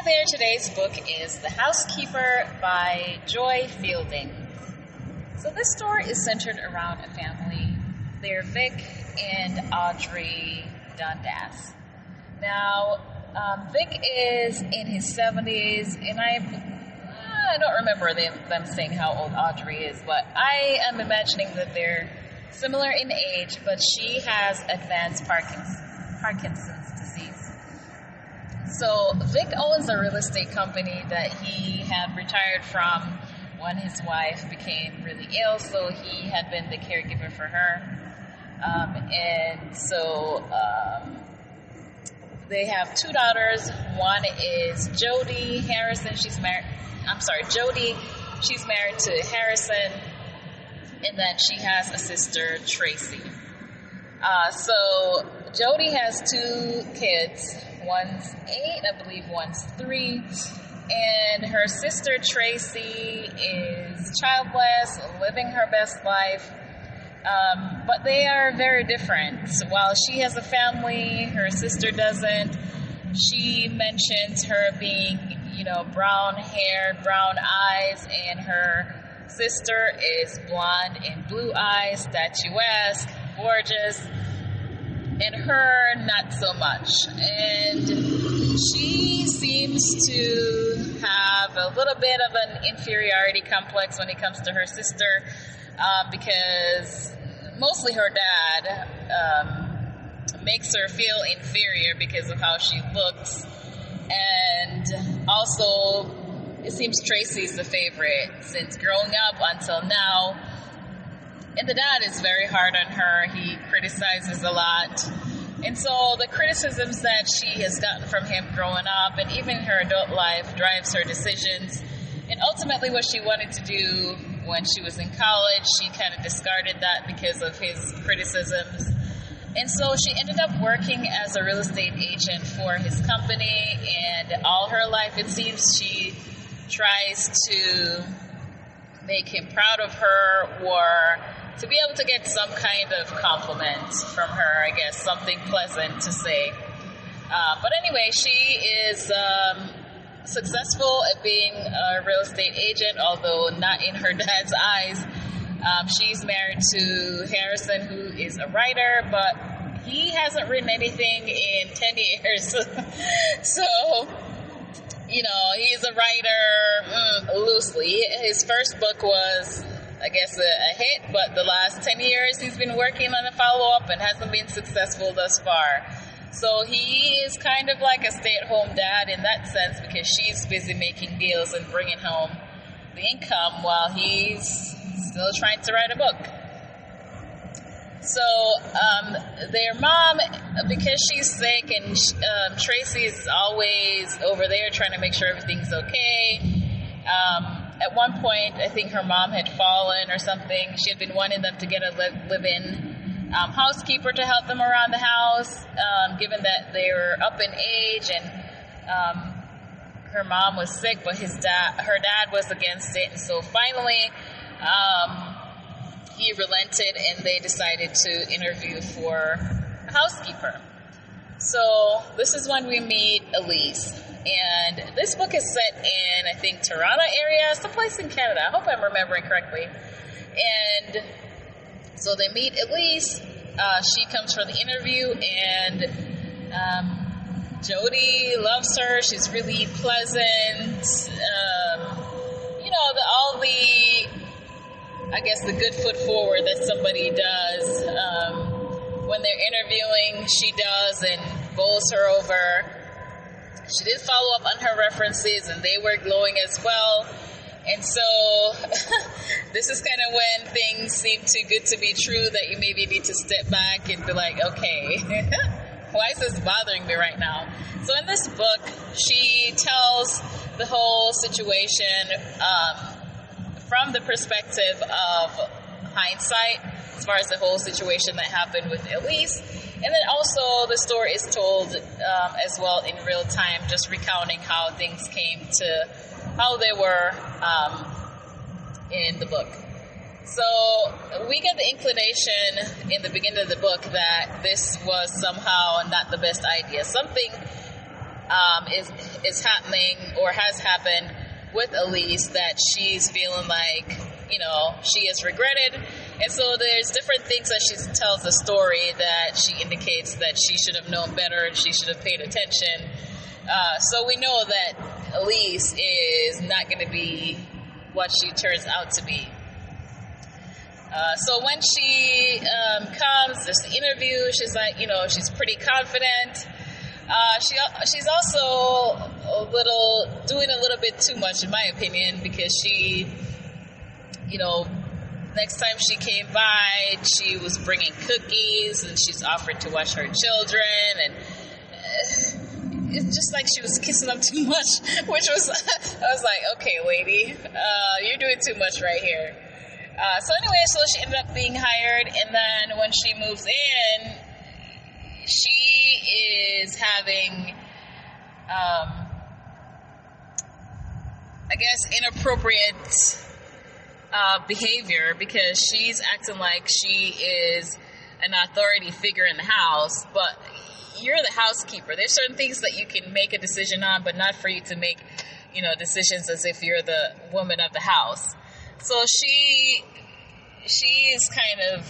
there, today's book is The Housekeeper by Joy Fielding. So this story is centered around a family. They're Vic and Audrey Dundas. Now, Vic is in his 70s, and I don't remember them saying how old Audrey is, but I am imagining that they're similar in age, but she has advanced Parkinson's disease. So Vic owns a real estate company that he had retired from when his wife became really ill, so he had been the caregiver for her. They have two daughters. One is Jody Harrison. Jody. She's married to Harrison. And then she has a sister, Tracy. So Jody has two kids. One's 8, I believe one's 3. And her sister, Tracy, is childless, living her best life. But they are very different. So while she has a family, her sister doesn't. She mentions her being, brown hair, brown eyes, and her sister is blonde and blue eyes, statuesque, gorgeous, and her not so much. And she seems to have a little bit of an inferiority complex when it comes to her sister, because mostly her dad makes her feel inferior because of how she looks. And also, it seems Tracy's the favorite since growing up until now. And the dad is very hard on her. He criticizes a lot. And so the criticisms that she has gotten from him growing up and even her adult life drives her decisions. And ultimately what she wanted to do when she was in college, she kind of discarded that because of his criticisms. And so she ended up working as a real estate agent for his company, and all her life, it seems, she tries to make him proud of her or to be able to get some kind of compliment from her, I guess, something pleasant to say. But anyway, she is successful at being a real estate agent, although not in her dad's eyes. She's married to Harrison, who is a writer, but he hasn't written anything in 10 years. So, he's a writer loosely. His first book was, I guess, a hit, but the last 10 years he's been working on a follow-up and hasn't been successful thus far. So he is kind of like a stay-at-home dad in that sense, because she's busy making deals and bringing home the income while he's still trying to write a book. So their mom, because she's sick and Tracy's always over there trying to make sure everything's okay. At one point, I think her mom had fallen or something. She had been wanting them to get a live-in housekeeper to help them around the house, given that they were up in age, and her mom was sick, but her dad was against it. And so finally, he relented, and they decided to interview for a housekeeper. So this is when we meet Elise. And this book is set in, I think, Toronto area, someplace in Canada. I hope I'm remembering correctly. And so they meet Elise. She comes for the interview, and Jody loves her. She's really pleasant. All the, I guess, the good foot forward that somebody does when they're interviewing, she does and bowls her over. She did follow up on her references, and they were glowing as well. And so this is kind of when things seem too good to be true that you maybe need to step back and be like, okay, why is this bothering me right now? So in this book, she tells the whole situation from the perspective of hindsight, as far as the whole situation that happened with Elise. And then also the story is told as well in real time, just recounting how things came to how they were in the book. So we get the inclination in the beginning of the book that this was somehow not the best idea. Something is happening or has happened with Elise that she's feeling like, she has regretted. And so there's different things that she tells the story that she indicates that she should have known better and she should have paid attention. So we know that Elise is not going to be what she turns out to be. So when she comes, there's the interview. She's like, she's pretty confident. She's also doing a little bit too much, in my opinion, because she, next time she came by, she was bringing cookies and she's offered to watch her children, and it's just like she was kissing them too much, which was, I was like, okay, lady, you're doing too much right here. So anyway, so she ended up being hired, and then when she moves in, she is having, I guess, inappropriate behavior, because she's acting like she is an authority figure in the house, but you're the housekeeper. There's certain things that you can make a decision on, but not for you to make, decisions as if you're the woman of the house. So she is kind of,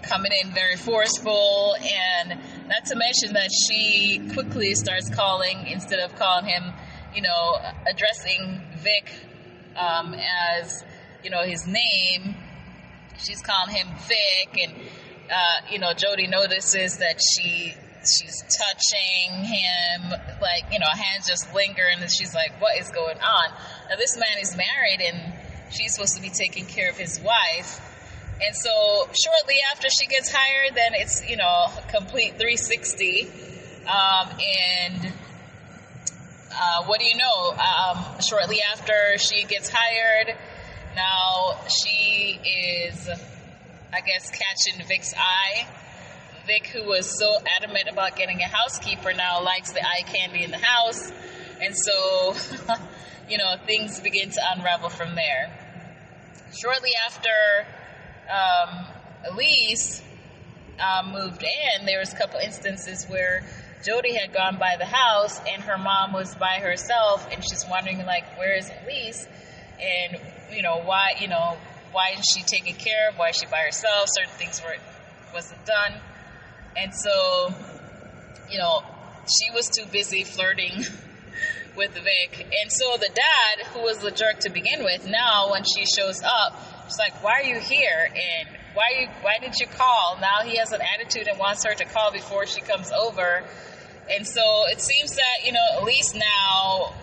coming in very forceful, and not to mention that she quickly starts calling, instead of calling him, addressing Vic as, his name, she's calling him Vic, and, Jody notices that she's touching him, like, hands just linger, and she's like, what is going on? Now, this man is married, and she's supposed to be taking care of his wife. And so shortly after she gets hired, then it's, complete 360. And what do you know? Shortly after she gets hired, now she is, I guess, catching Vic's eye. Vic, who was so adamant about getting a housekeeper, now likes the eye candy in the house. And so, things begin to unravel from there. Shortly after Elise moved in, there was a couple instances where Jody had gone by the house and her mom was by herself, and she's wondering, like, where is Elise? And, why isn't she taken care of? Why is she by herself? Certain things wasn't done. And so, she was too busy flirting with Vic. And so the dad, who was the jerk to begin with, now when she shows up, she's like, why are you here? And why didn't you call? Now he has an attitude and wants her to call before she comes over. And so it seems that, Elise now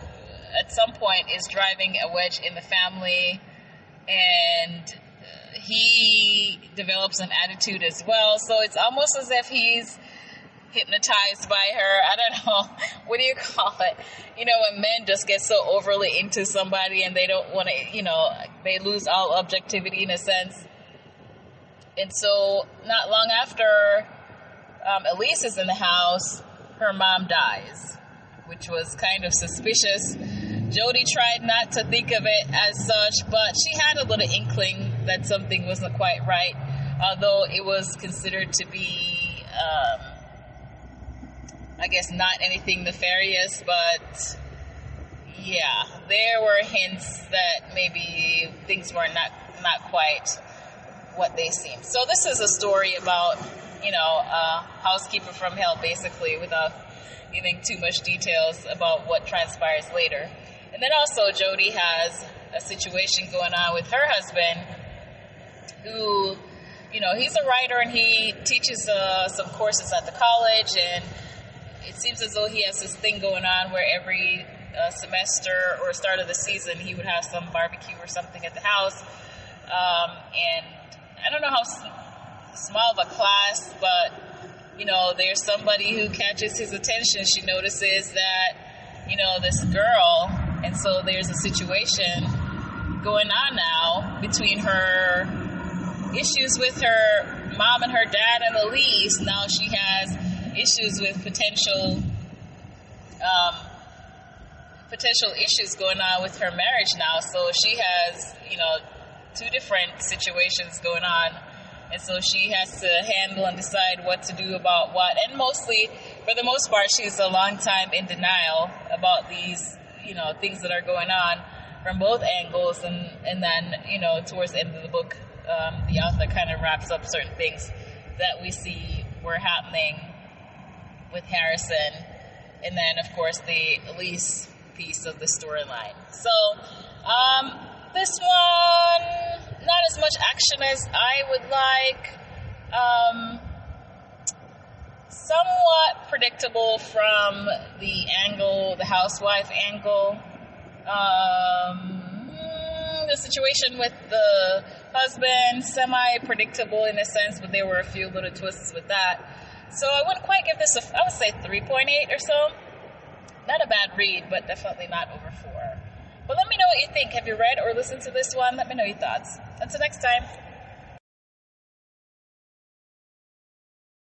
at some point is driving a wedge in the family, and he develops an attitude as well. So it's almost as if he's hypnotized by her. I don't know. What do you call it? When men just get so overly into somebody and they don't want to, they lose all objectivity in a sense. And so not long after Elise is in the house, her mom dies, which was kind of suspicious. Jody tried not to think of it as such, but she had a little inkling that something wasn't quite right, although it was considered to be, I guess, not anything nefarious, but yeah, there were hints that maybe things were not quite what they seemed. So this is a story about, a housekeeper from hell, basically, without giving too much details about what transpires later. And then also Jody has a situation going on with her husband, who, he's a writer and he teaches some courses at the college, and it seems as though he has this thing going on where every semester or start of the season he would have some barbecue or something at the house. And I don't know how small of a class, but, there's somebody who catches his attention. She notices that, this girl, and so there's a situation going on now between her issues with her mom and her dad and Elise. Now she has issues with potential issues going on with her marriage now. So she has, two different situations going on. And so she has to handle and decide what to do about what. And mostly for the most part, she's a long time in denial about these, things that are going on from both angles. And then, towards the end of the book, the author kind of wraps up certain things that we see were happening with Harrison. And then, of course, the Elise piece of the storyline. So, this one, not as much action as I would like. Somewhat predictable from the housewife angle. The situation with the husband, semi-predictable in a sense, but there were a few little twists with that. So I wouldn't quite give this I would say 3.8 or so. Not a bad read, but definitely not over 4. But let me know what you think. Have you read or listened to this one? Let me know your thoughts. Until next time.